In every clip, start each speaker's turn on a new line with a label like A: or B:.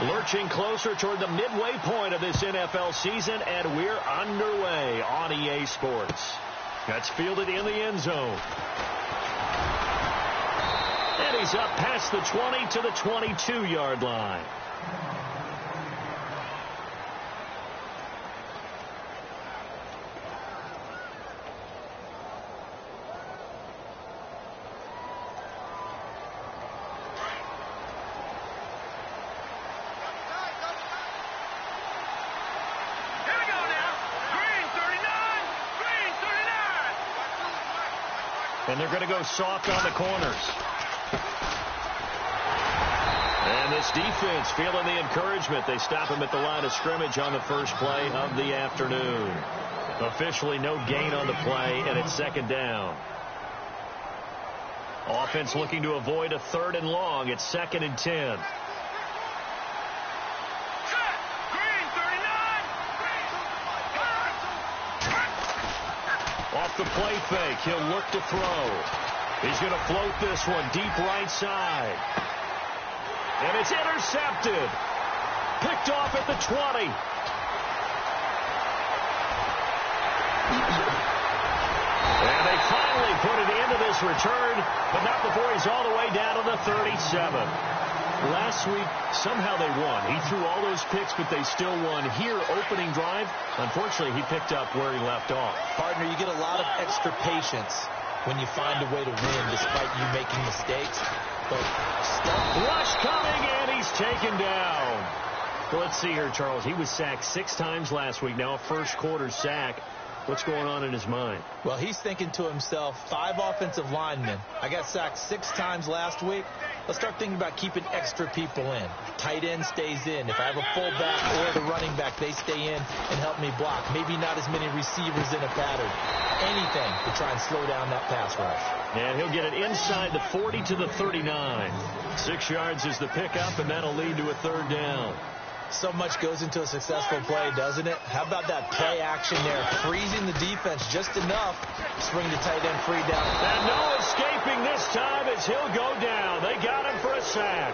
A: Lurching closer toward the midway point of this NFL season, and we're underway on EA Sports. That's fielded in the end zone. And he's up past the 20 to the 22-yard line. And they're going to go soft on the corners. And this defense feeling the encouragement. They stop him at the line of scrimmage on the first play of the afternoon. Officially no gain on the play, and it's second down. Offense looking to avoid a 3rd and long. It's 2nd and 10. Off the play fake, he'll look to throw. He's going to float this one deep right side. And it's intercepted. Picked off at the 20. And they finally put it into this return, but not before he's all the way down to the 37. Last week, somehow they won. He threw all those picks, but they still won. Here, opening drive, unfortunately, he picked up where he left off.
B: Partner, you get a lot of extra patience when you find a way to win despite you making mistakes. But
A: rush coming, and he's taken down. Well, let's see here, Charles. He was sacked 6 times last week. Now a first-quarter sack. What's going on in his mind?
B: Well, he's thinking to himself, 5 offensive linemen. I got sacked 6 times last week. Let's start thinking about keeping extra people in. Tight end stays in. If I have a fullback or the running back, they stay in and help me block. Maybe not as many receivers in a pattern. Anything to try and slow down that pass rush.
A: And he'll get it inside the 40 to the 39. 6 yards is the pickup, and that'll lead to a 3rd down.
B: So much goes into a successful play, doesn't it? How about that play action there? Freezing the defense just enough to spring the tight end free down.
A: And no escaping this time as he'll go down. They got him for a sack.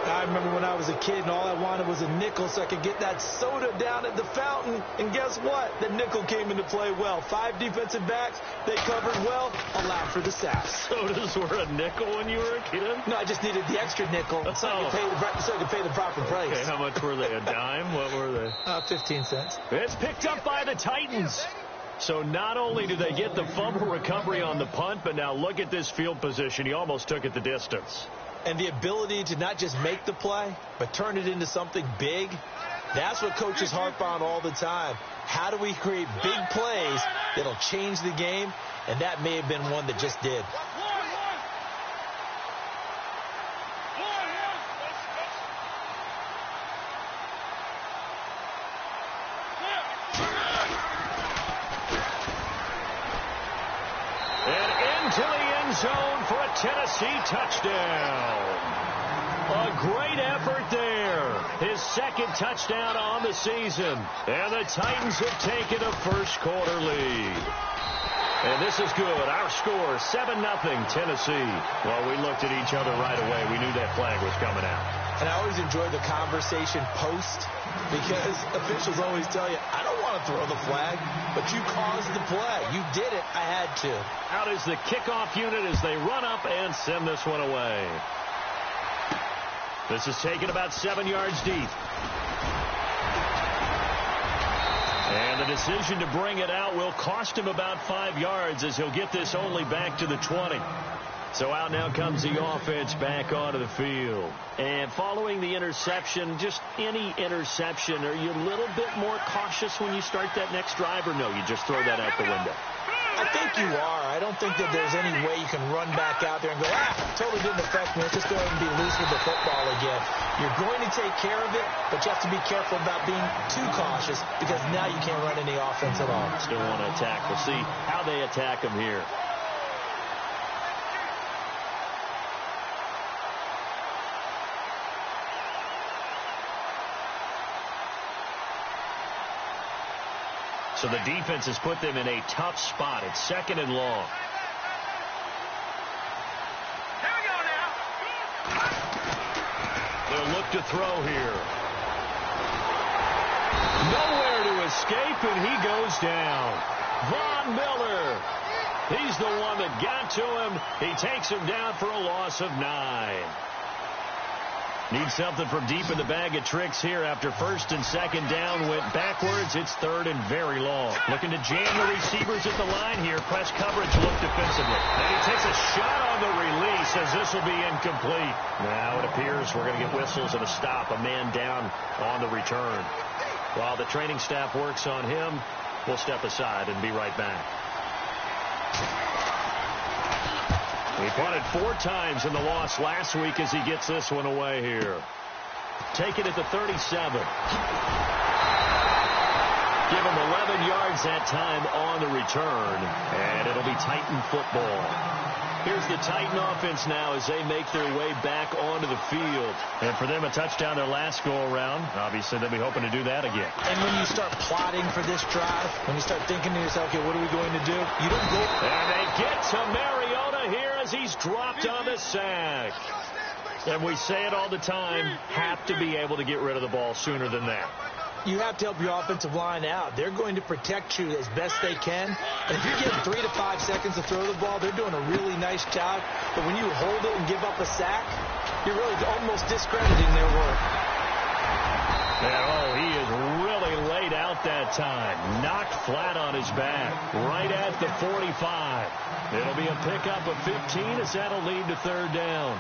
B: I remember when I was a kid and all I wanted was a nickel so I could get that soda down at the fountain. And guess what? The nickel came into play well. 5 defensive backs. They covered well. Allowed for the sack.
A: Sodas were a nickel when you were a kid?
B: No, I just needed the extra nickel so I could pay the proper price.
A: Okay, how much were they? A dime? What were they?
B: 15 cents.
A: It's picked up by the Titans. So not only do they get the fumble recovery on the punt, but now look at this field position. He almost took it the distance.
B: And the ability to not just make the play, but turn it into something big, that's what coaches harp on all the time. How do we create big plays that'll change the game? And that may have been one that just did.
A: To the end zone for a Tennessee touchdown. A great effort there. His 2nd touchdown on the season. And the Titans have taken a first-quarter lead. And this is good. Our score, 7-0 Tennessee. Well, we looked at each other right away. We knew that flag was coming out.
B: And I always enjoy the conversation post because officials always tell you, I don't want to throw the flag, but you caused the play. You did it. I had to.
A: Out is the kickoff unit as they run up and send this one away. This is taken about 7 yards deep. And the decision to bring it out will cost him about 5 yards as he'll get this only back to the 20. So out now comes the offense back onto the field. And following the interception, just any interception, are you a little bit more cautious when you start that next drive, or no, you just throw that out the window?
B: I think you are. I don't think that there's any way you can run back out there and go, totally didn't affect me. Let's just go ahead and be loose with the football again. You're going to take care of it, but you have to be careful about being too cautious because now you can't run any offense at all.
A: Still want to attack. We'll see how they attack him here. So the defense has put them in a tough spot. It's 2nd and long. They'll look look to throw here. Nowhere to escape, and he goes down. Von Miller. He's the one that got to him. He takes him down for a loss of 9. Needs something from deep in the bag of tricks here after first and second down went backwards. It's third and very long. Looking to jam the receivers at the line here. Press coverage look defensively. And he takes a shot on the release as this will be incomplete. Now it appears we're going to get whistles and a stop. A man down on the return. While the training staff works on him, we'll step aside and be right back. He punted 4 times in the loss last week as he gets this one away here. Take it at the 37. Give him 11 yards that time on the return, and it'll be Titan football. Here's the Titan offense now as they make their way back onto the field. And for them, a touchdown their last go-around. Obviously, they'll be hoping to do that again.
B: And when you start plotting for this drive, when you start thinking to yourself, okay, what are we going to do? You don't go.
A: And they get to Mariota here as he's dropped on the sack. And we say it all the time, have to be able to get rid of the ball sooner than that.
B: You have to help your offensive line out. They're going to protect you as best they can. And if you're getting 3 to 5 seconds to throw the ball, they're doing a really nice job. But when you hold it and give up a sack, you're really almost discrediting their work.
A: And, he is really laid out that time. Knocked flat on his back. Right at the 45. It'll be a pickup of 15 as that'll lead to third down.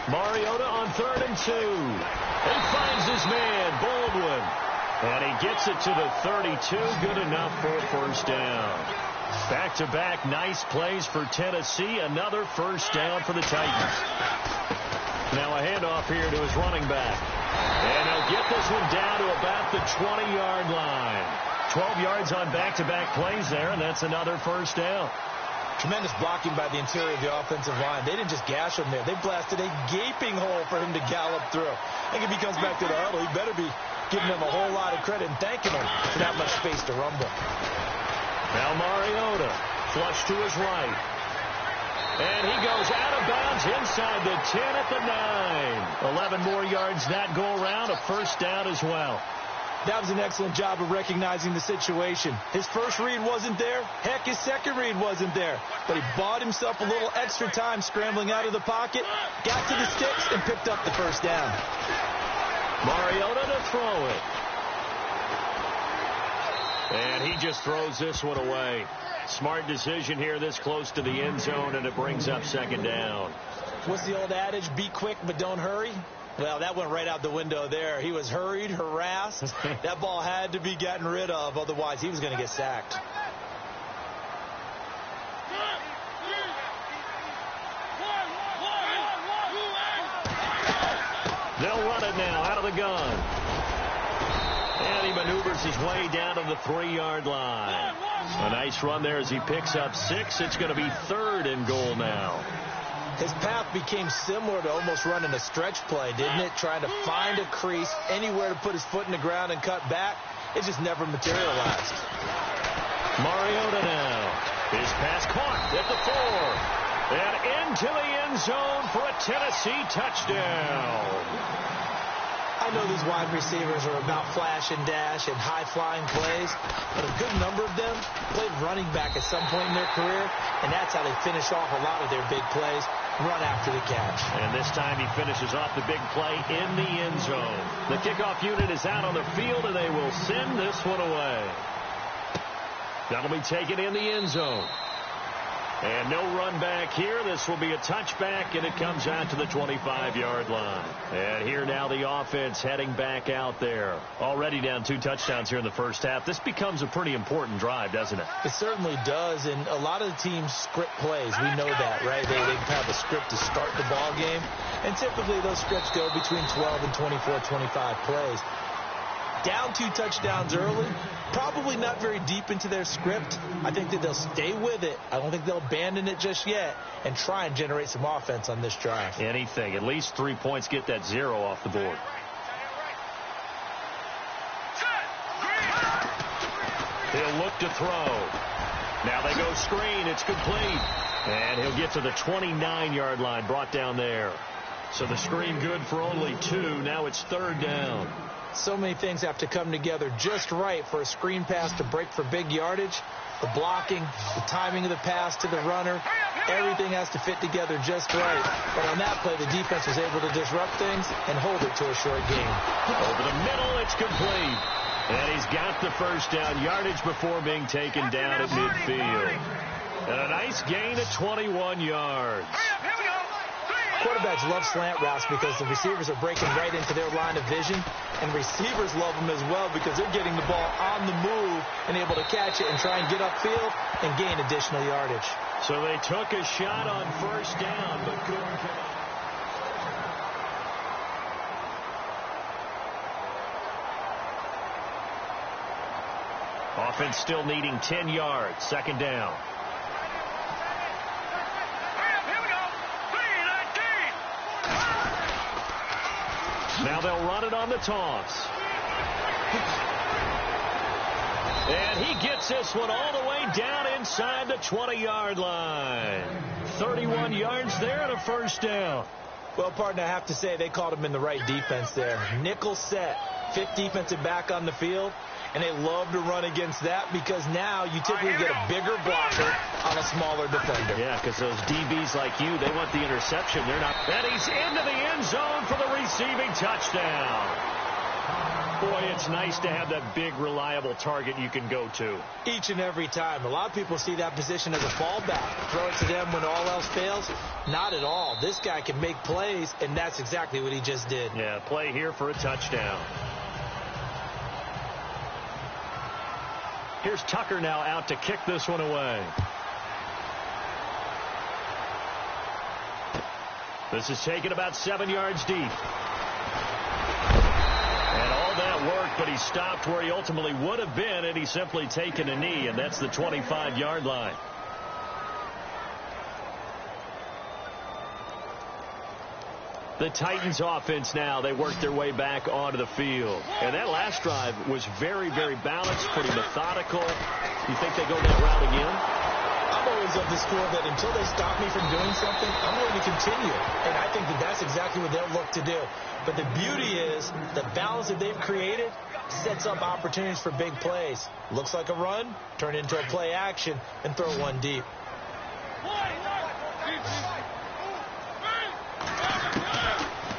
A: Mariota on 3rd and 2. He finds his man, Baldwin. And he gets it to the 32. Good enough for a first down. Back-to-back nice plays for Tennessee. Another first down for the Titans. Now a handoff here to his running back. And he'll get this one down to about the 20-yard line. 12 yards on back-to-back plays there, and that's another first down.
B: Tremendous blocking by the interior of the offensive line. They didn't just gash him there. They blasted a gaping hole for him to gallop through. I think if he comes back to the huddle, he better be giving them a whole lot of credit and thanking him for that much space to rumble.
A: Now Mariota, flush to his right. And he goes out of bounds inside the 10 at the 9. 11 more yards that go around, a first down as well.
B: That was an excellent job of recognizing the situation. His first read wasn't there. Heck, his second read wasn't there. But he bought himself a little extra time scrambling out of the pocket, got to the sticks, and picked up the first down.
A: Mariota to throw it. And he just throws this one away. Smart decision here this close to the end zone, and it brings up second down.
B: What's the old adage? Be quick, but don't hurry. Well, that went right out the window there. He was hurried, harassed. That ball had to be gotten rid of, otherwise he was going to get sacked.
A: They'll run it now out of the gun. And he maneuvers his way down to the 3-yard line. A nice run there as he picks up 6. It's going to be 3rd and goal now.
B: His path became similar to almost running a stretch play, didn't it? Trying to find a crease, anywhere to put his foot in the ground and cut back. It just never materialized.
A: Mariota now. His pass caught at the 4. And into the end zone for a Tennessee touchdown.
B: I know these wide receivers are about flash and dash and high-flying plays, but a good number of them played running back at some point in their career, and that's how they finish off a lot of their big plays, run after the catch.
A: And this time he finishes off the big play in the end zone. The kickoff unit is out on the field, and they will send this one away. That'll be taken in the end zone. And no run back here. This will be a touchback, and it comes out to the 25-yard line. And here now the offense heading back out there. Already down 2 touchdowns here in the first half. This becomes a pretty important drive, doesn't it?
B: It certainly does, and a lot of the teams script plays. We know that, right? They have a script to start the ball game, and typically those scripts go between 12 and 24, 25 plays. Down 2 touchdowns early, probably not very deep into their script. I think that they'll stay with it. I don't think they'll abandon it just yet and try and generate some offense on this drive.
A: Anything. At least 3 points, get that 0 off the board. He'll look to throw. Now they go screen. It's complete. And he'll get to the 29-yard line, brought down there. So the screen good for only 2. Now it's 3rd down.
B: So many things have to come together just right for a screen pass to break for big yardage. The blocking, the timing of the pass to the runner, everything has to fit together just right. But on that play, the defense was able to disrupt things and hold it to a short gain.
A: Over the middle, it's complete. And he's got the first down, yardage before being taken down at midfield. And a nice gain of 21 yards.
B: Quarterbacks love slant routes because the receivers are breaking right into their line of vision, and receivers love them as well because they're getting the ball on the move and able to catch it and try and get upfield and gain additional yardage.
A: So they took a shot on first down, but couldn't come up. Offense still needing 10 yards. 2nd down. Now they'll run it on the toss. And he gets this one all the way down inside the 20-yard line. 31 yards there and a first down.
B: Well, partner, I have to say they called him in the right defense there. Nickel set, 5th defensive back on the field, and they love to run against that because now you typically get a bigger blocker on a smaller defender.
A: Yeah, because those DBs like you, they want the interception. They're not. And he's into the end zone for the receiving touchdown. Boy, it's nice to have that big, reliable target you can go to.
B: Each and every time. A lot of people see that position as a fallback. Throw it to them when all else fails. Not at all. This guy can make plays, and that's exactly what he just did.
A: Yeah, play here for a touchdown. Here's Tucker now out to kick this one away. This is taken about 7 yards deep. And all that worked, but he stopped where he ultimately would have been, and he's simply taken a knee, and that's the 25-yard line. The Titans offense now, they work their way back onto the field. And that last drive was very, very balanced, pretty methodical. You think they go that route again?
B: I'm always of the school that until they stop me from doing something, I'm going to continue. And I think that that's exactly what they'll look to do. But the beauty is the balance that they've created sets up opportunities for big plays. Looks like a run, turn into a play action, and throw one deep.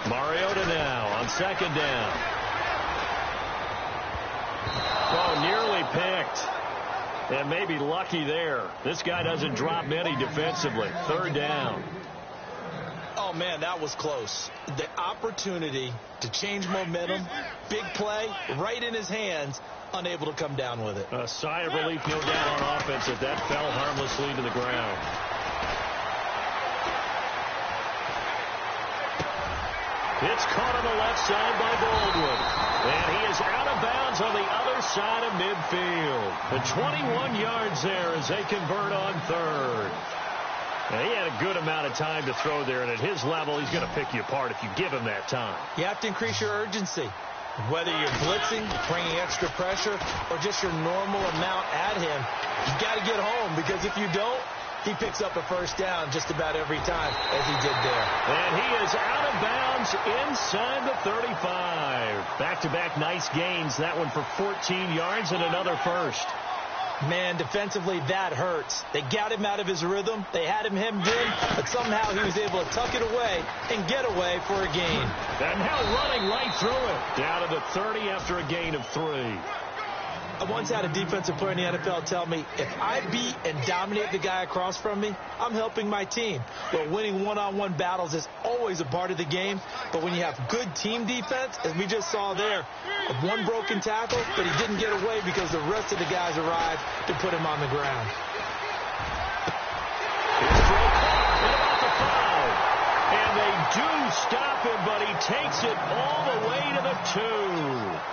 A: Mariota now on 2nd down. Oh, nearly picked. And maybe lucky there. This guy doesn't drop many defensively. 3rd down.
B: Oh, man, that was close. The opportunity to change momentum, big play, right in his hands, unable to come down with it.
A: A sigh of relief, no doubt, on offense if that fell harmlessly to the ground. It's caught on the left side by Baldwin. And he is out of bounds on the other side of midfield. The 21 yards there as they convert on 3rd. And he had a good amount of time to throw there, and at his level, he's going to pick you apart if you give him that time.
B: You have to increase your urgency. Whether you're blitzing, bringing extra pressure, or just your normal amount at him, you got to get home, because if you don't, he picks up a first down just about every time, as he did there.
A: And he is out of bounds inside the 35. Back-to-back nice gains. That one for 14 yards and another first.
B: Man, defensively, that hurts. They got him out of his rhythm. They had him hemmed in, but somehow he was able to tuck it away and get away for a gain.
A: And now running right through it. Down to the 30 after a gain of 3.
B: I once had a defensive player in the NFL tell me, if I beat and dominate the guy across from me, I'm helping my team. Well, winning one-on-one battles is always a part of the game, but when you have good team defense, as we just saw there, one broken tackle, but he didn't get away because the rest of the guys arrived to put him on the ground.
A: And they do stop him, but he takes it all the way to the 2.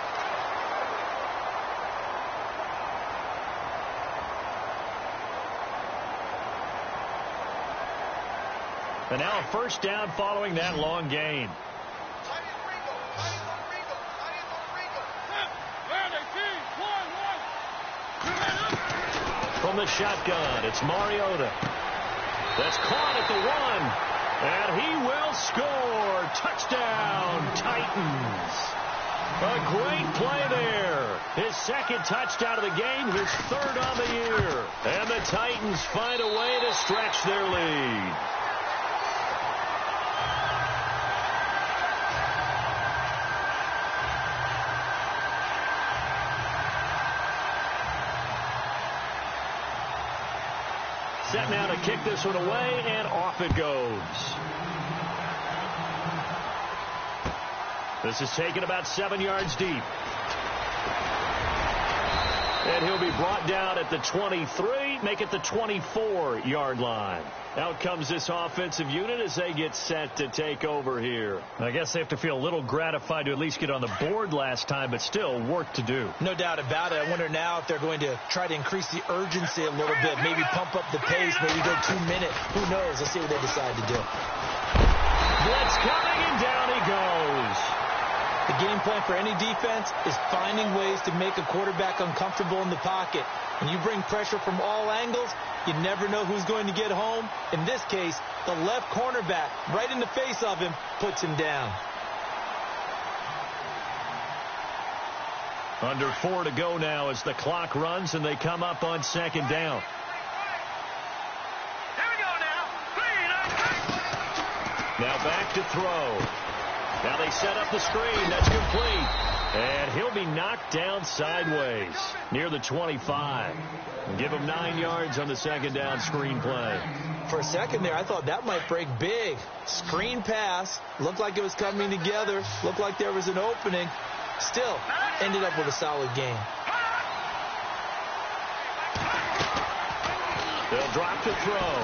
A: And now a first down following that long gain. From the shotgun, it's Mariota. That's caught at the 1. And he will score. Touchdown, Titans. A great play there. His second touchdown of the game, his third on the year. And the Titans find a way to stretch their lead. Set now to kick this one away, and off it goes. This is taken about 7 yards deep. And he'll be brought down at the 23, make it the 24-yard line. Out comes this offensive unit as they get set to take over here. I guess they have to feel a little gratified to at least get on the board last time, but still work to do.
B: No doubt about it. I wonder now if they're going to try to increase the urgency a little bit, maybe pump up the pace, maybe go 2 minute. Who knows? Let's see what they decide to do.
A: Blitz coming, and down he goes.
B: The game plan for any defense is finding ways to make a quarterback uncomfortable in the pocket. When you bring pressure from all angles, you never know who's going to get home. In this case, the left cornerback, right in the face of him, puts him down.
A: Under 4 to go now as the clock runs and they come up on second down.
C: Here we go now.
A: Now back to throw. Now they set up the screen. That's complete. And he'll be knocked down sideways near the 25. Give him 9 yards on the second down screen play.
B: For a second there, I thought that might break big. Screen pass. Looked like it was coming together. Looked like there was an opening. Still, ended up with a solid game.
A: They'll drop to throw.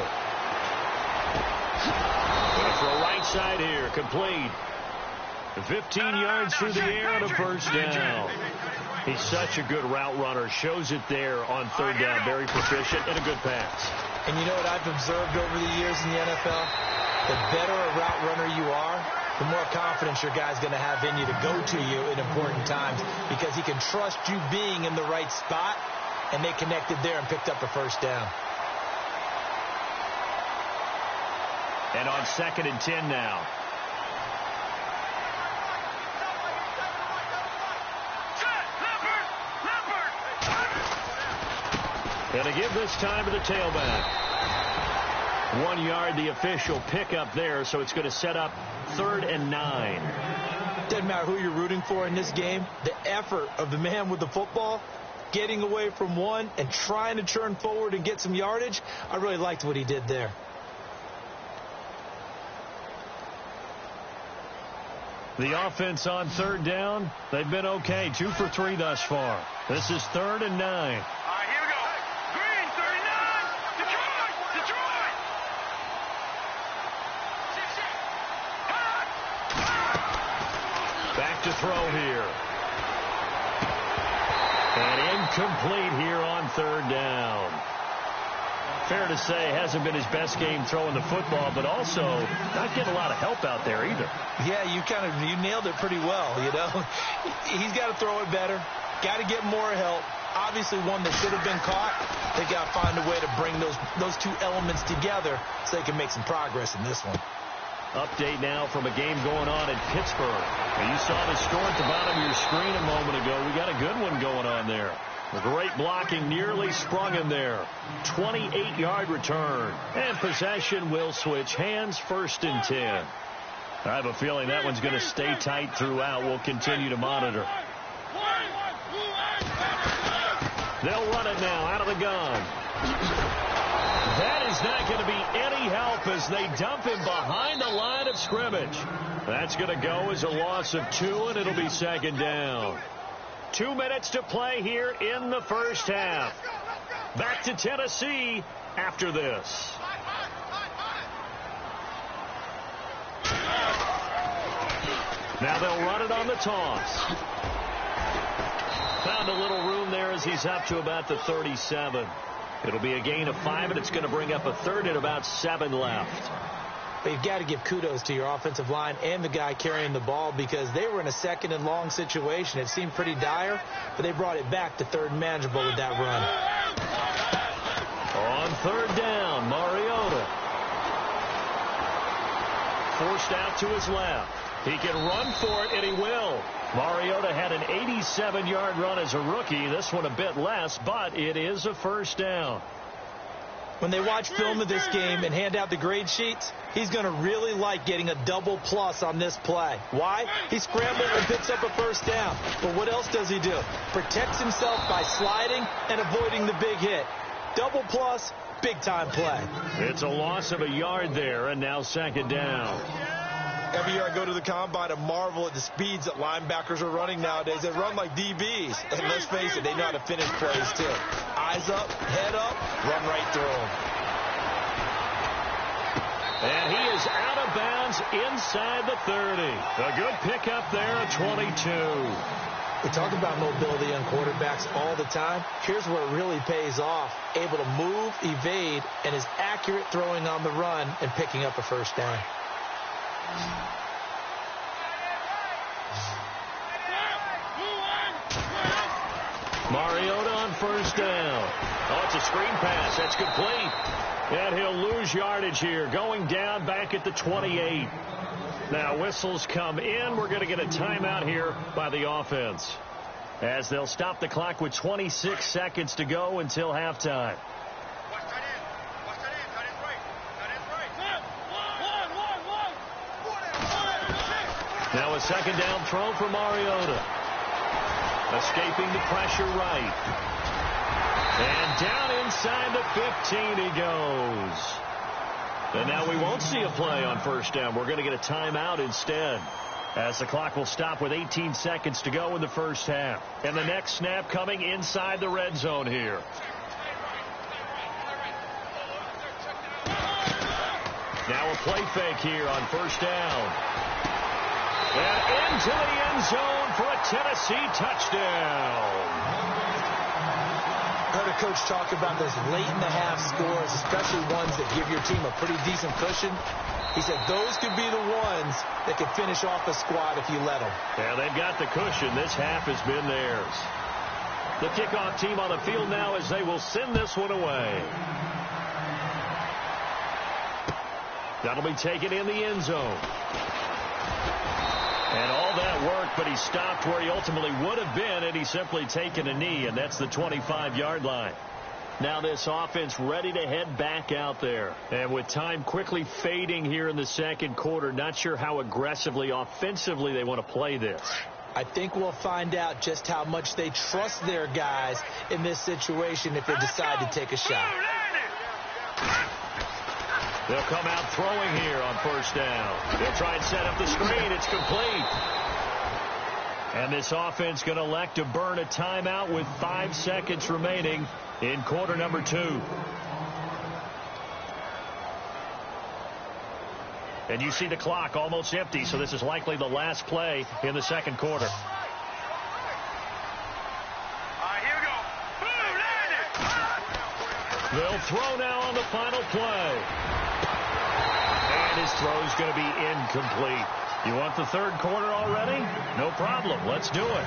A: Gonna throw right side here. Complete. 15 yards through the air and a first down. He's such a good route runner. Shows it there on third down. Very proficient and a good pass.
B: And you know what I've observed over the years in the NFL? The better a route runner you are, the more confidence your guy's going to have in you to go to you in important times because he can trust you being in the right spot, and they connected there and picked up a first down.
A: And on 2nd and 10 now. And to give this time to the tailback. 1 yard, the official pickup there, so it's going to set up 3rd and 9.
B: Doesn't matter who you're rooting for in this game. The effort of the man with the football, getting away from one and trying to turn forward and get some yardage, I really liked what he did there.
A: The offense on third down, they've been okay. 2 for 3 thus far. This is 3rd and 9. Back to throw here. And incomplete here on 3rd down. Fair to say, hasn't been his best game throwing the football, but also not getting a lot of help out there either.
B: Yeah, you nailed it pretty well, you know. He's got to throw it better. Got to get more help. Obviously one that should have been caught. They got to find a way to bring those two elements together so they can make some progress in this one.
A: Update now from a game going on in Pittsburgh. And you saw the score at the bottom of your screen a moment ago. We got a good one going on there. The great blocking nearly sprung him there. 28-yard return. And possession will switch hands, 1st and 10. I have a feeling that one's going to stay tight throughout. We'll continue to monitor. They'll run it now out of the gun. That is not going to be any help as they dump him behind the line of scrimmage. That's going to go as a loss of 2, and it'll be 2nd down. 2 minutes to play here in the first half. Back to Tennessee after this. Now they'll run it on the toss. Found a little room there as he's up to about the 37. It'll be a gain of 5, and it's going to bring up a 3rd and about 7 left.
B: But you've got to give kudos to your offensive line and the guy carrying the ball because they were in a 2nd and long situation. It seemed pretty dire, but they brought it back to 3rd and manageable with that run.
A: On third down, Mariota. Forced out to his left. He can run for it, and he will. Mariota had an 87-yard run as a rookie. This one a bit less, but it is a first down.
B: When they watch film of this game and hand out the grade sheets, he's going to really like getting a double plus on this play. Why? He scrambles and picks up a first down. But what else does he do? Protects himself by sliding and avoiding the big hit. Double plus, big-time play.
A: It's a loss of a yard there, and now second down.
B: Every year I go to the combine and marvel at the speeds that linebackers are running nowadays. They run like DBs. And let's face it, they know how to finish plays too. Eyes up, head up, run right through them.
A: And he is out of bounds inside the 30. A good pickup there at 22.
B: We talk about mobility on quarterbacks all the time. Here's where it really pays off. Able to move, evade, and is accurate throwing on the run and picking up a first down.
A: Mariota on first down. Oh, it's a screen pass. That's complete. And he'll lose yardage here. Going down back at the 28. Now whistles come in. We're going to get a timeout here by the offense, as they'll stop the clock with 26 seconds to go until halftime. Now a second down throw for Mariota. Escaping the pressure right. And down inside the 15 he goes. And now we won't see a play on first down. We're going to get a timeout instead, as the clock will stop with 18 seconds to go in the first half. And the next snap coming inside the red zone here. Now a play fake here on first down. And into the end zone for a Tennessee touchdown.
B: I heard a coach talk about those late-in-the-half scores, especially ones that give your team a pretty decent cushion. He said those could be the ones that could finish off a squad if you let them.
A: Yeah, they've got the cushion. This half has been theirs. The kickoff team on the field now as they will send this one away. That'll be taken in the end zone. And all that work, but he stopped where he ultimately would have been, and he's simply taken a knee, and that's the 25-yard line. Now this offense ready to head back out there. And with time quickly fading here in the second quarter, not sure how aggressively, offensively they want to play this.
B: I think we'll find out just how much they trust their guys in this situation if they decide to take a shot.
A: They'll come out throwing here on first down. They'll try and set up the screen. It's complete. And this offense going to elect to burn a timeout with 5 seconds remaining in quarter number 2. And you see the clock almost empty, so this is likely the last play in the second quarter. They'll throw now on the final play. And his throw is going to be incomplete. You want the third quarter already? No problem. Let's do it.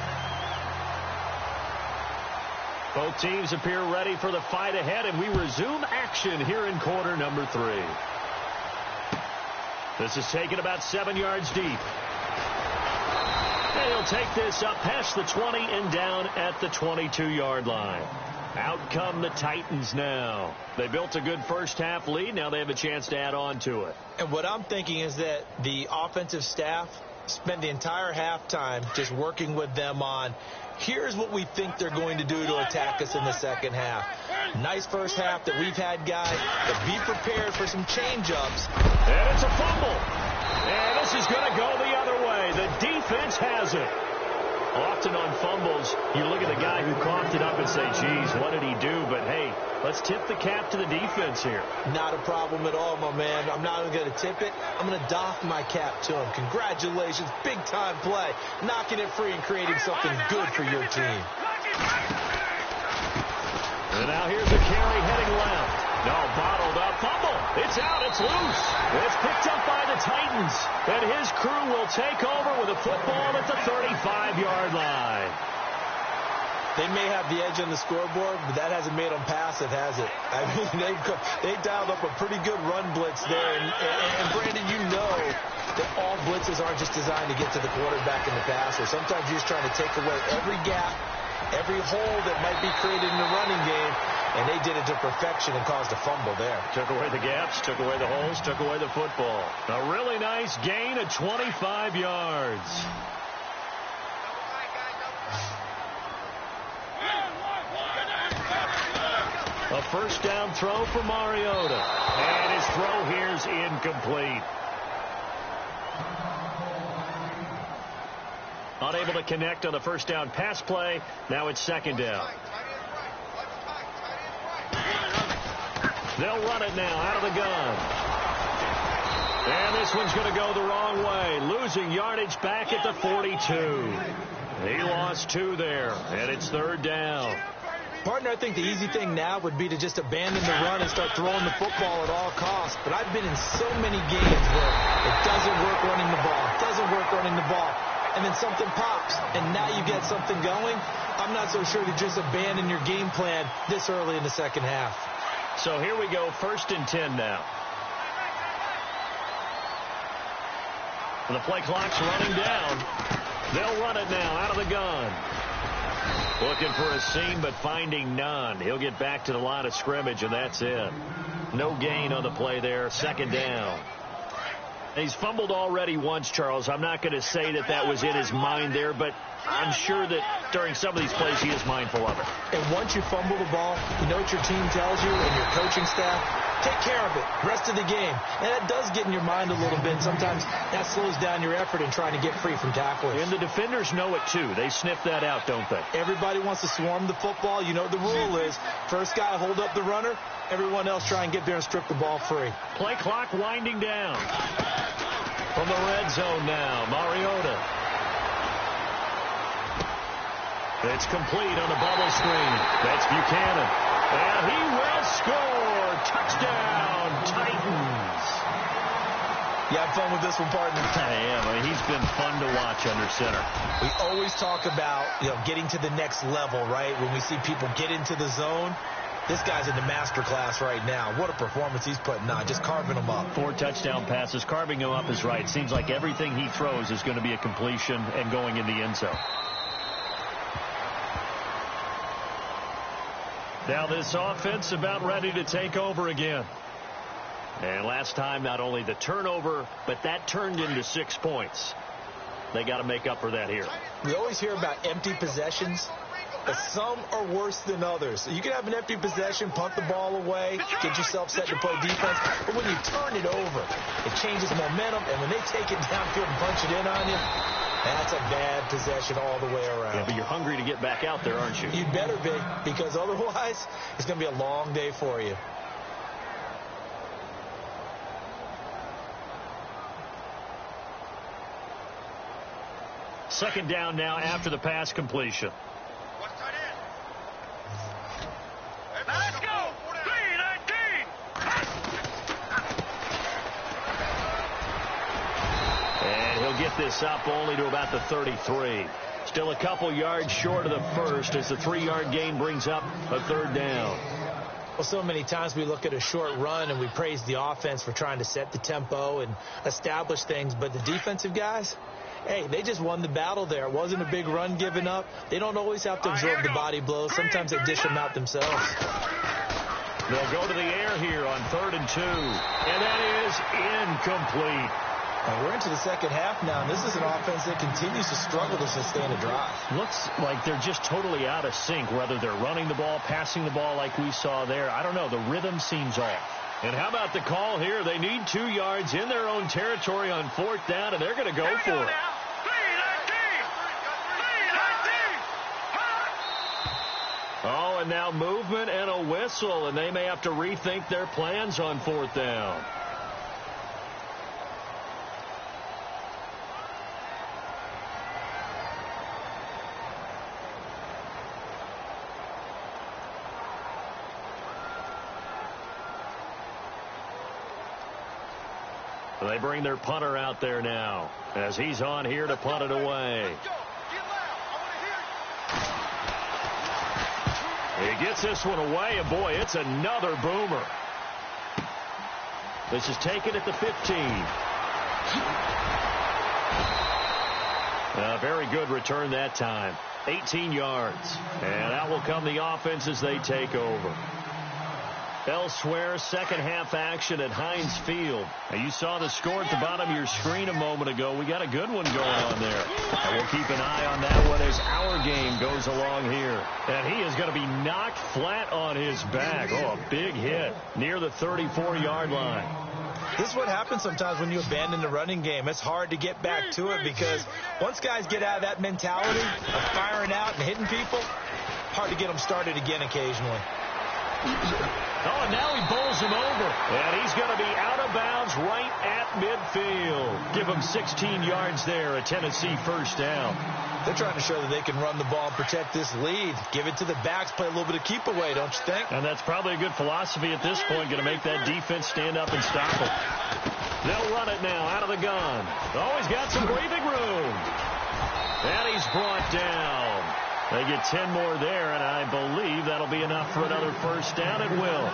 A: Both teams appear ready for the fight ahead, and we resume action here in quarter number 3. This is taken about 7 yards deep. And he'll take this up past the 20 and down at the 22-yard line. Out come the Titans now. They built a good first-half lead. Now they have a chance to add on to it.
B: And what I'm thinking is that the offensive staff spent the entire halftime just working with them on, here's what we think they're going to do to attack us in the second half. Nice first half that we've had, guys, but be prepared for some change-ups.
A: And it's a fumble. And this is going to go the other way. The defense has it. Often on fumbles, you look at the guy who coughed it up and say, geez, what did he do? But, hey, let's tip the cap to the defense here.
B: Not a problem at all, my man. I'm not even going to tip it. I'm going to doff my cap to him. Congratulations. Big-time play. Knocking it free and creating something good for your team.
A: And now here's a carry heading left. No, bottled up. Fumble. It's out. It's loose. It's picked up by the Titans. And his crew will take over with a football at the 35-yard line.
B: They may have the edge on the scoreboard, but that hasn't made them passive, has it? I mean, they dialed up a pretty good run blitz there. And Brandon, you know that all blitzes aren't just designed to get to the quarterback in the passer. Sometimes you're just trying to take away every gap, every hole that might be created in the running game, and they did it to perfection and caused a fumble there.
A: Took away the gaps, took away the holes, took away the football. A really nice gain of 25 yards. A first down throw for Mariota. And his throw here's incomplete. Unable to connect on the first down pass play. Now it's second down. They'll run it now out of the gun. And this one's going to go the wrong way. Losing yardage back at the 42. He lost 2 there. And it's third down.
B: Partner, I think the easy thing now would be to just abandon the run and start throwing the football at all costs. But I've been in so many games where it doesn't work running the ball. It doesn't work running the ball. And then something pops, and now you get something going. I'm not so sure to just abandon your game plan this early in the second half.
A: So here we go, 1st and 10 now. The play clock's running down. They'll run it now out of the gun. Looking for a seam, but finding none. He'll get back to the line of scrimmage, and that's it. No gain on the play there. Second down. He's fumbled already once, Charles. I'm not going to say that that was in his mind there, but I'm sure that during some of these plays he is mindful of it.
B: And once you fumble the ball, you know what your team tells you and your coaching staff? Take care of it rest of the game. And that does get in your mind a little bit. Sometimes that slows down your effort in trying to get free from tacklers.
A: And the defenders know it, too. They sniff that out, don't they?
B: Everybody wants to swarm the football. You know what the rule is. First guy hold up the runner. Everyone else try and get there and strip the ball free.
A: Play clock winding down. From the red zone now, Mariota. It's complete on the bubble screen. That's Buchanan. And he will score. Touchdown, Titans.
B: You have fun with this one, partner?
A: I am. I mean, he's been fun to watch under center.
B: We always talk about, getting to the next level, right? When we see people get into the zone. This guy's in the master class right now. What a performance he's putting on, just carving them up.
A: 4 touchdown passes. Carving him up is right. Seems like everything he throws is going to be a completion and going in the end zone. Now this offense about ready to take over again. And last time, not only the turnover, but that turned into 6 points. They got to make up for that here.
B: We always hear about empty possessions. But some are worse than others. You can have an empty possession, punt the ball away, get yourself set to play defense. But when you turn it over, it changes momentum. And when they take it downfield and punch it in on you, that's a bad possession all the way around.
A: Yeah, but you're hungry to get back out there, aren't you?
B: You'd better be, because otherwise it's going to be a long day for you.
A: Second down now after the pass completion.
C: Let's go! 3-19!
A: And he'll get this up only to about the 33. Still a couple yards short of the first as the 3-yard gain brings up a third down.
B: Well, so many times we look at a short run and we praise the offense for trying to set the tempo and establish things, but the defensive guys, hey, they just won the battle there. It wasn't a big run given up. They don't always have to absorb the body blows. Sometimes they dish them out themselves.
A: They'll go to the air here on 3rd and 2. And that is incomplete.
B: And we're into the second half now, and this is an offense that continues to struggle to sustain a drive.
A: Looks like they're just totally out of sync, whether they're running the ball, passing the ball like we saw there. I don't know. The rhythm seems off. And how about the call here? They need 2 yards in their own territory on 4th down, and they're going to go for it. Oh, and now movement and a whistle, and they may have to rethink their plans on 4th down. They bring their punter out there now as he's on here to punt it away. He gets this one away, and boy, it's another boomer. This is taken at the 15. A very good return that time. 18 yards. And out will come the offense as they take over. Elsewhere, second half action at Heinz Field. Now, you saw the score at the bottom of your screen a moment ago. We got a good one going on there. And we'll keep an eye on that one as our game goes along here. And he is going to be knocked flat on his back. Oh, a big hit near the 34-yard line.
B: This is what happens sometimes when you abandon the running game. It's hard to get back to it because once guys get out of that mentality of firing out and hitting people, hard to get them started again occasionally.
A: Oh, and now he bowls him over. And he's going to be out of bounds right at midfield. Give him 16 yards there, a Tennessee first down.
B: They're trying to show that they can run the ball and protect this lead. Give it to the backs, play a little bit of keep away, don't you think?
A: And that's probably a good philosophy at this point, going to make that defense stand up and stop it. They'll run it now out of the gun. Oh, he's got some breathing room. And he's brought down. They get 10 more there, and I believe that'll be enough for another first down. It will.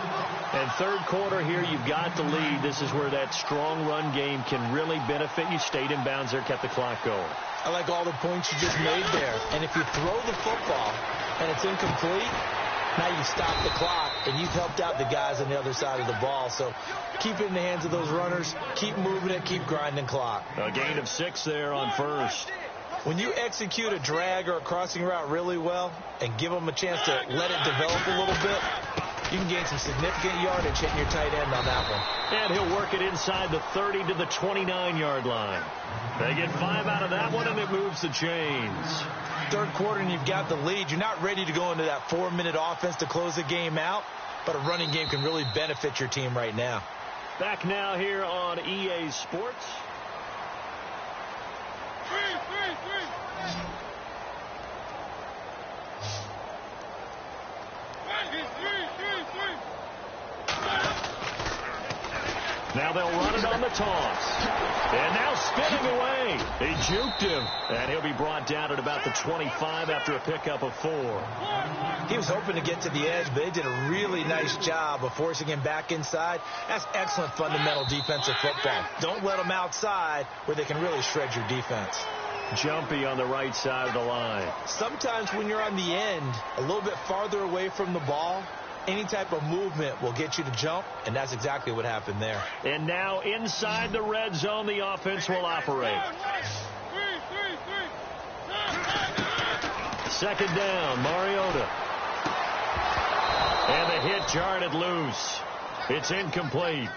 A: And third quarter here, you've got the lead. This is where that strong run game can really benefit you. Stayed in bounds there, kept the clock going.
B: I like all the points you just made there. And if you throw the football and it's incomplete, now you stop the clock, and you've helped out the guys on the other side of the ball. So keep it in the hands of those runners. Keep moving it. Keep grinding clock.
A: A gain of 6 there on first.
B: When you execute a drag or a crossing route really well and give them a chance to let it develop a little bit, you can gain some significant yardage hitting your tight end on that one.
A: And he'll work it inside the 30 to the 29-yard line. They get 5 out of that one, and it moves the chains.
B: Third quarter, and you've got the lead. You're not ready to go into that 4-minute offense to close the game out, but a running game can really benefit your team right now.
A: Back now here on EA Sports. Now they'll run it on the toss. And now spinning away. He juked him. And he'll be brought down at about the 25 after a pickup of 4.
B: He was hoping to get to the edge, but they did a really nice job of forcing him back inside. That's excellent fundamental defensive football. Don't let them outside where they can really shred your defense.
A: Jumpy on the right side of the line.
B: Sometimes when you're on the end, a little bit farther away from the ball, any type of movement will get you to jump, and that's exactly what happened there.
A: And now inside the red zone, the offense will operate. Second down, Mariota. And the hit jarred it loose. It's incomplete.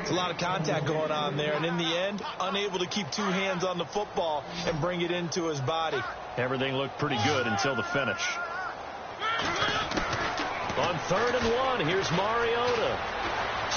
B: It's a lot of contact going on there, and in the end, unable to keep 2 hands on the football and bring it into his body.
A: Everything looked pretty good until the finish. On 3rd and 1, here's Mariota.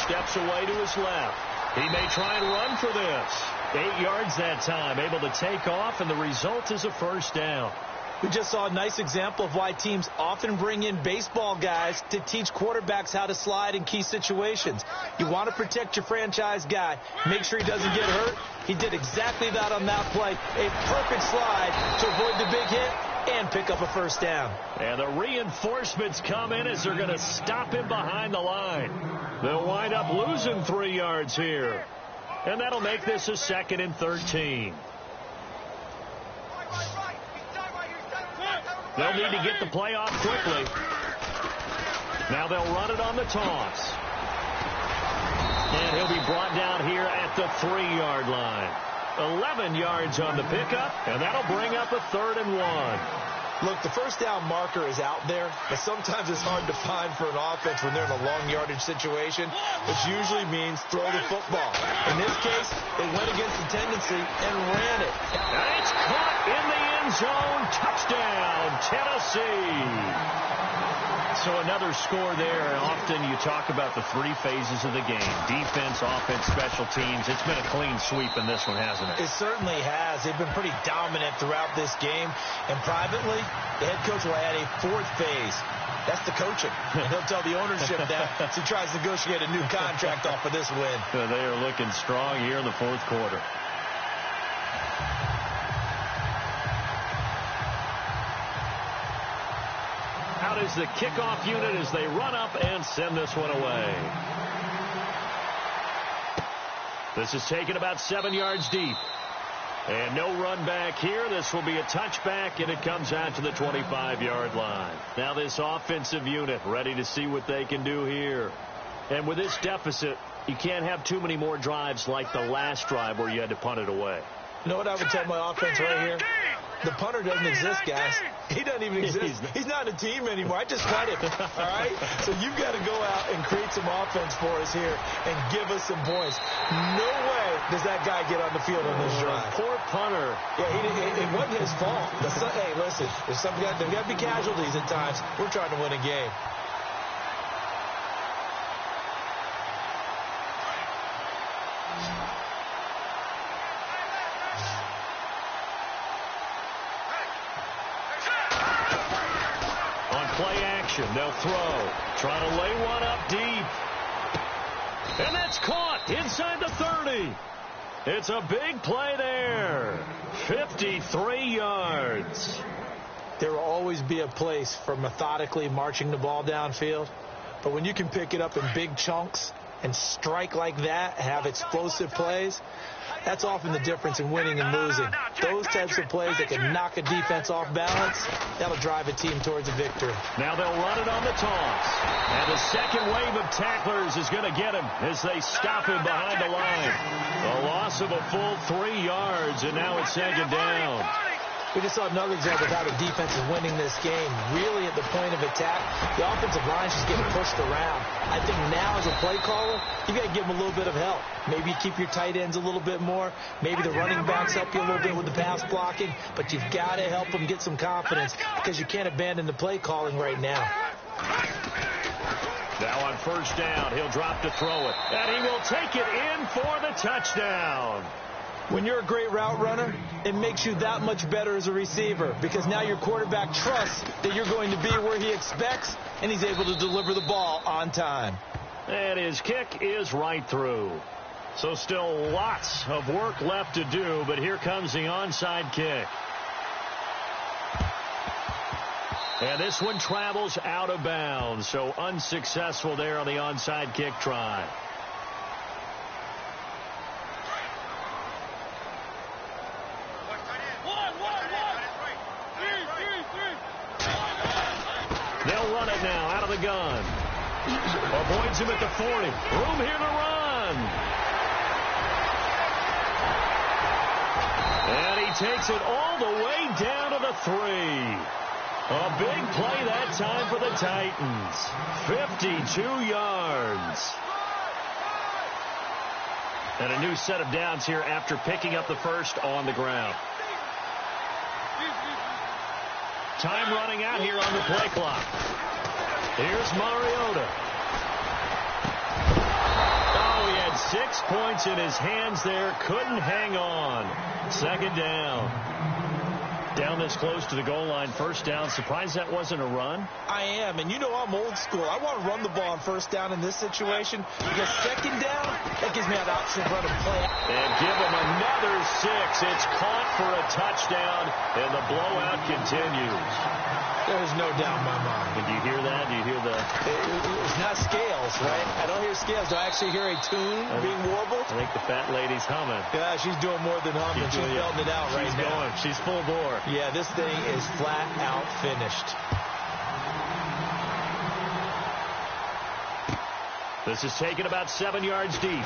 A: Steps away to his left. He may try and run for this. 8 yards that time, able to take off, and the result is a first down.
B: We just saw a nice example of why teams often bring in baseball guys to teach quarterbacks how to slide in key situations. You want to protect your franchise guy. Make sure he doesn't get hurt. He did exactly that on that play. A perfect slide to avoid the big hit and pick up a first down.
A: And the reinforcements come in as they're going to stop him behind the line. They'll wind up losing 3 yards here. And that'll make this a 2nd and 13. They'll need to get the play off quickly. Now they'll run it on the toss. And he'll be brought down here at the 3-yard line. 11 yards on the pickup, and that'll bring up a 3rd and 1.
B: Look, the first down marker is out there, but sometimes it's hard to find for an offense when they're in a long yardage situation, which usually means throw the football. In this case, they went against the tendency and ran it.
A: And it's caught in the end zone. Touchdown, Tennessee. So another score there. Often you talk about the 3 phases of the game. Defense, offense, special teams. It's been a clean sweep in this one, hasn't it?
B: It certainly has. They've been pretty dominant throughout this game. And privately, the head coach will add a 4th phase. That's the coaching. And he'll tell the ownership that as he tries to negotiate a new contract off of this win.
A: They are looking strong here in the 4th quarter. Out is the kickoff unit as they run up and send this one away. This is taken about 7 yards deep. And no run back here. This will be a touchback, and it comes out to the 25-yard line. Now this offensive unit ready to see what they can do here. And with this deficit, you can't have too many more drives like the last drive where you had to punt it away.
B: You know what I would tell my offense right here? The punter doesn't exist, guys. He doesn't even exist. He's not a team anymore. I just cut him, all right? So you've got to go out and create some offense for us here and give us some points. No way does that guy get on the field on this drive.
A: Poor punter.
B: Yeah, it wasn't his fault. Hey, listen, there's got to be casualties at times. We're trying to win a game.
A: They'll throw. Trying to lay one up deep. And that's caught inside the 30. It's a big play there. 53 yards.
B: There will always be a place for methodically marching the ball downfield. But when you can pick it up in big chunks and strike like that, have explosive plays, that's often the difference in winning and losing. Those types of plays that can knock a defense off balance, that'll drive a team towards a victory.
A: Now they'll run it on the toss. And the second wave of tacklers is going to get him as they stop him behind the line. A loss of a full 3 yards, and now it's second down.
B: We just saw another example of how the defense is winning this game. Really at the point of attack, the offensive line is just getting pushed around. I think now as a play caller, you got to give them a little bit of help. Maybe you keep your tight ends a little bit more. Maybe the running backs help you a little bit with the pass blocking. But you've got to help them get some confidence because you can't abandon the play calling right now.
A: Now on first down, he'll drop to throw it. And he will take it in for the touchdown.
B: When you're a great route runner, it makes you that much better as a receiver because now your quarterback trusts that you're going to be where he expects, and he's able to deliver the ball on time.
A: And his kick is right through. So still lots of work left to do, but here comes the onside kick. And this one travels out of bounds, so unsuccessful there on the onside kick try. They'll run it now out of the gun. Avoids him at the 40. Room here to run. And he takes it all the way down to the 3. A big play that time for the Titans. 52 yards. And a new set of downs here after picking up the first on the ground. Time running out here on the play clock. Here's Mariota. Oh, he had 6 points in his hands there. Couldn't hang on. Second down. Down this close to the goal line. First down. Surprised that wasn't a run?
B: I am, and you know I'm old school. I want to run the ball on first down in this situation because second down, that gives me an option to run a play.
A: And give him another 6. It's caught for a touchdown, and the blowout continues.
B: There's no doubt in my mind.
A: Did you hear that? Do you hear the...
B: It's not scales, right? I don't hear scales. Do I actually hear a tune being warbled?
A: I think the fat lady's humming.
B: Yeah, she's doing more than humming. She's belting it out right now.
A: She's going. She's full bore.
B: Yeah, this thing is flat out finished.
A: This is taken about 7 yards deep.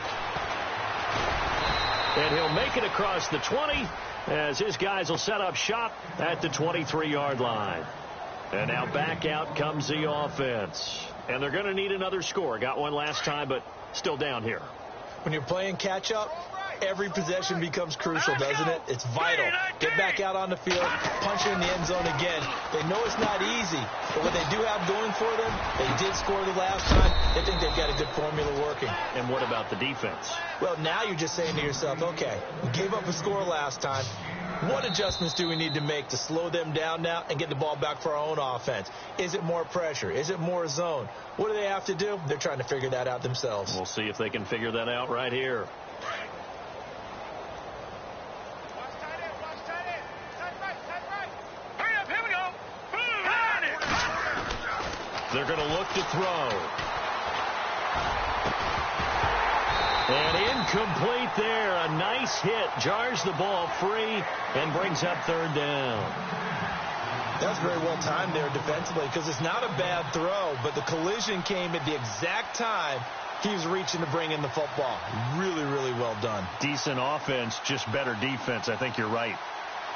A: And he'll make it across the 20 as his guys will set up shop at the 23-yard line. And now back out comes the offense. And they're going to need another score. Got one last time, but still down here.
B: When you're playing catch-up, every possession becomes crucial, doesn't it? It's vital. Get back out on the field, punch it in the end zone again. They know it's not easy, but what they do have going for them, they did score the last time. They think they've got a good formula working.
A: And what about the defense?
B: Well, now you're just saying to yourself, okay, we gave up a score last time. What adjustments do we need to make to slow them down now and get the ball back for our own offense? Is it more pressure? Is it more zone? What do they have to do? They're trying to figure that out themselves.
A: We'll see if they can figure that out right here. They're going to look to throw. And incomplete there. A nice hit. Jars the ball free and brings up third down.
B: That's very well timed there defensively because it's not a bad throw, but the collision came at the exact time he was reaching to bring in the football. Really, really well done.
A: Decent offense, just better defense. I think you're right.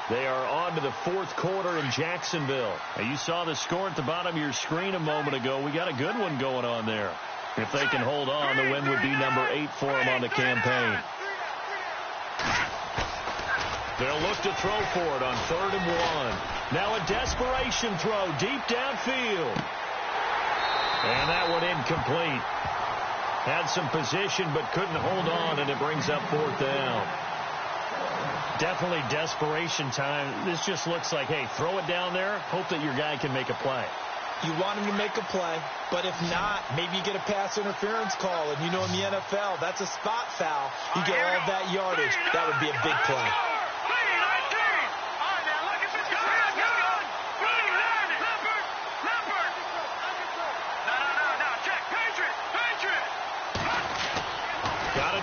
A: They are on to the fourth quarter in Jacksonville. Now, you saw the score at the bottom of your screen a moment ago. We got a good one going on there. If they can hold on, the win would be number 8 for them on the campaign. They'll look to throw for it on 3rd and 1. Now a desperation throw deep downfield. And that one incomplete. Had some position but couldn't hold on, and it brings up 4th down. Definitely desperation time. This just looks like, hey, throw it down there, hope that your guy can make a play.
B: You want him to make a play, but if not, maybe you get a pass interference call. And you know in the NFL, that's a spot foul. You get all that yardage. That would be a big play.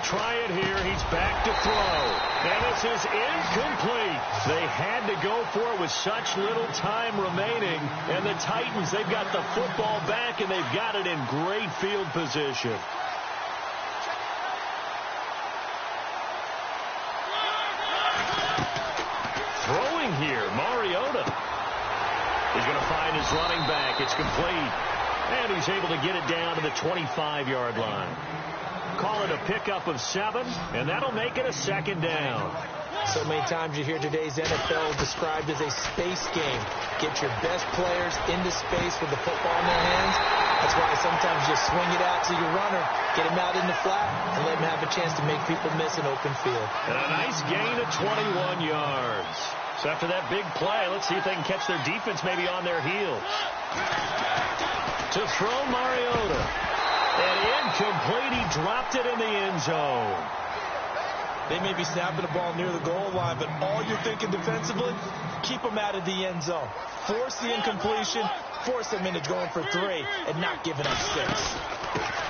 A: Try it here. He's back to throw. And this is incomplete. They had to go for it with such little time remaining. And the Titans, they've got the football back, and they've got it in great field position. Throwing here, Mariota. He's going to find his running back. It's complete. And he's able to get it down to the 25-yard line. Call it a pickup of 7, and that'll make it a 2nd down.
B: So many times you hear today's NFL described as a space game. Get your best players into space with the football in their hands. That's why sometimes you swing it out to your runner, get him out in the flat, and let him have a chance to make people miss an open field.
A: And a nice gain of 21 yards. So after that big play, let's see if they can catch their defense maybe on their heels. To throw Mariota. And incomplete. He dropped it in the end zone.
B: They may be snapping the ball near the goal line, but all you're thinking defensively, keep them out of the end zone. Force the incompletion, force them into going for 3, and not giving up 6.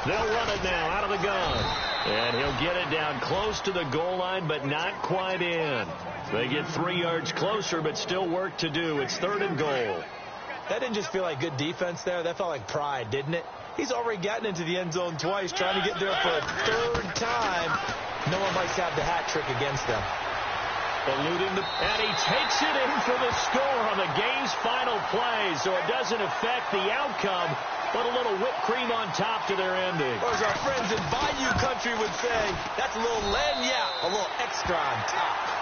A: They'll run it now out of the gun. And he'll get it down close to the goal line, but not quite in. They get 3 yards closer, but still work to do. It's 3rd and goal.
B: That didn't just feel like good defense there. That felt like pride, didn't it? He's already gotten into the end zone twice, trying to get there for a 3rd time. No one likes to have the hat trick against them.
A: Eluding and he takes it in for the score on the game's final play, so it doesn't affect the outcome, but a little whipped cream on top to their ending.
B: Or as our friends in Bayou Country would say, that's a little lagniappe, a little extra on top.